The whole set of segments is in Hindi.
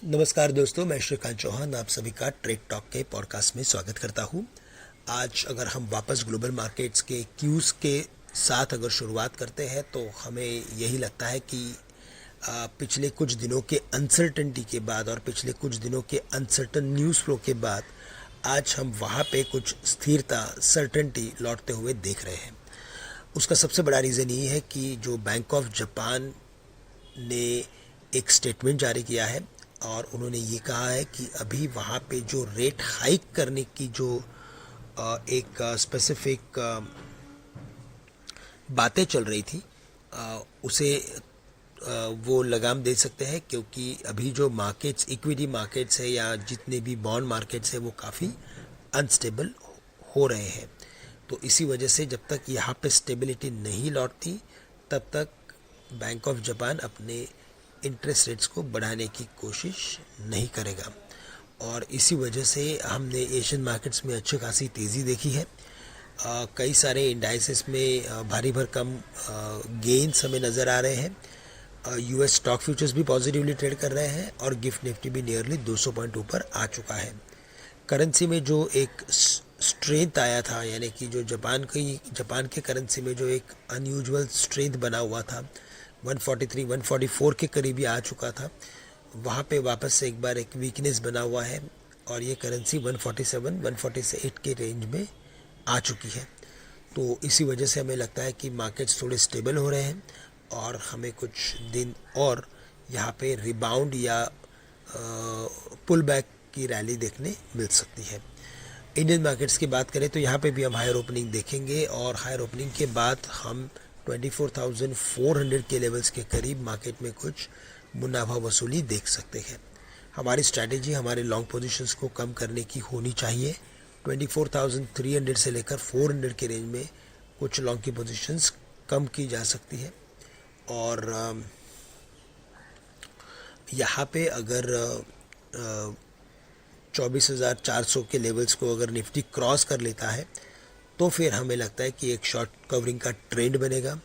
नमस्कार दोस्तों, मैं श्रीकांत चौहान आप सभी का ट्रेड टॉक के पॉडकास्ट में स्वागत करता हूं। आज अगर हम वापस ग्लोबल मार्केट्स के क्यूज़ के साथ अगर शुरुआत करते हैं तो हमें यही लगता है कि पिछले कुछ दिनों के अनसर्टेनिटी के बाद और पिछले कुछ दिनों के अनसर्टन न्यूज़ फ्लो के बाद आज हम वहाँ पे कुछ स्थिरता सर्टेनिटी लौटते हुए देख रहे हैं। उसका सबसे बड़ा रीज़न ये है कि जो बैंक ऑफ जापान ने एक स्टेटमेंट जारी किया है और उन्होंने ये कहा है कि अभी वहाँ पे जो रेट हाइक करने की जो एक स्पेसिफिक बातें चल रही थी उसे वो लगाम दे सकते हैं, क्योंकि अभी जो मार्केट्स, इक्विटी मार्केट्स है या जितने भी बॉन्ड मार्केट्स है वो काफ़ी अनस्टेबल हो रहे हैं। तो इसी वजह से जब तक यहाँ पे स्टेबिलिटी नहीं लौटती तब तक बैंक ऑफ जापान अपने इंटरेस्ट रेट्स को बढ़ाने की कोशिश नहीं करेगा। और इसी वजह से हमने एशियन मार्केट्स में अच्छी खासी तेज़ी देखी है। कई सारे इंडाइसेस में भारी भरकम गेन्स हमें नज़र आ रहे हैं। यूएस स्टॉक फ्यूचर्स भी पॉजिटिवली ट्रेड कर रहे हैं और गिफ्ट निफ्टी भी नियरली 200 पॉइंट ऊपर आ चुका है। करेंसी में जो एक स्ट्रेंथ आया था, यानी कि जो जापान के करेंसी में जो एक अनयूजुअल स्ट्रेंथ बना हुआ था, 143 144 के करीब ही आ चुका था, वहाँ पे वापस से एक बार एक वीकनेस बना हुआ है और ये करेंसी 147 148 के रेंज में आ चुकी है। तो इसी वजह से हमें लगता है कि मार्केट्स थोड़े स्टेबल हो रहे हैं और हमें कुछ दिन और यहाँ पे रिबाउंड या पुल बैक की रैली देखने मिल सकती है। इंडियन मार्केट्स की बात करें तो यहाँ पे भी हम हायर ओपनिंग देखेंगे और हायर ओपनिंग के बाद हम 24,400 के लेवल्स के करीब मार्केट में कुछ मुनाफा वसूली देख सकते हैं। हमारी स्ट्रैटेजी हमारे लॉन्ग पोजीशंस को कम करने की होनी चाहिए। 24,300 से लेकर 400 के रेंज में कुछ लॉन्ग की पोजीशंस कम की जा सकती है। और यहाँ पे अगर 24,400 के लेवल्स को अगर निफ्टी क्रॉस कर लेता है तो फिर हमें लगता है कि एक शॉर्ट कवरिंग का ट्रेंड बनेगा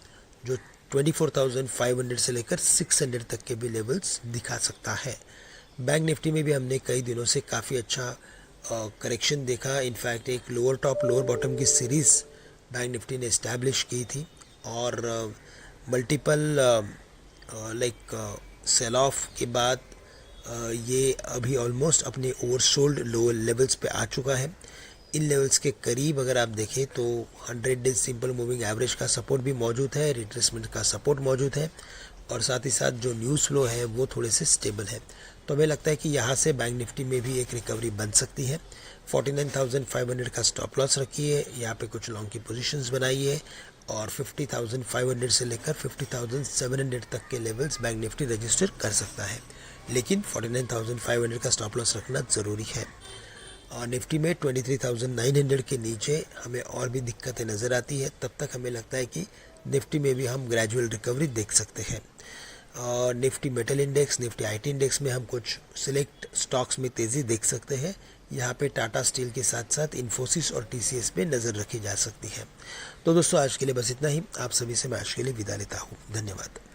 जो 24,500 से लेकर 600 तक के भी लेवल्स दिखा सकता है। बैंक निफ्टी में भी हमने कई दिनों से काफ़ी अच्छा करेक्शन देखा। इनफैक्ट एक लोअर टॉप लोअर बॉटम की सीरीज़ बैंक निफ्टी ने इस्टेब्लिश की थी और मल्टीपल लाइक सेल ऑफ के बाद ये अभी ऑलमोस्ट अपने ओवरसोल्ड लो लेवल्स पे आ चुका है। इन लेवल्स के करीब अगर आप देखें तो 100 डेज सिंपल मूविंग एवरेज का सपोर्ट भी मौजूद है, रिट्रेसमेंट का सपोर्ट मौजूद है और साथ ही साथ जो न्यूज़ फ्लो है वो थोड़े से स्टेबल है। तो हमें लगता है कि यहाँ से बैंक निफ्टी में भी एक रिकवरी बन सकती है। 49,500 का स्टॉप लॉस रखिए, यहाँ पे कुछ लॉन्ग की पोजीशंस बनाइए और 50,500 से लेकर 50,700 तक के लेवल्स बैंक निफ्टी रजिस्टर कर सकता है, लेकिन 49,500 का स्टॉप लॉस रखना ज़रूरी है। और निफ्टी में 23,900 के नीचे हमें और भी दिक्कतें नज़र आती है। तब तक हमें लगता है कि निफ्टी में भी हम ग्रेजुअल रिकवरी देख सकते हैं। और Nifty metal index, Nifty IT index में हम कुछ सिलेक्ट स्टॉक्स में तेज़ी देख सकते हैं। यहाँ पे टाटा स्टील के साथ साथ इन्फोसिस और टीसीएस पे नज़र रखी जा सकती है। तो दोस्तों आज के लिए बस इतना ही। आप सभी से मैं आज के लिए विदा लेता हूँ। धन्यवाद।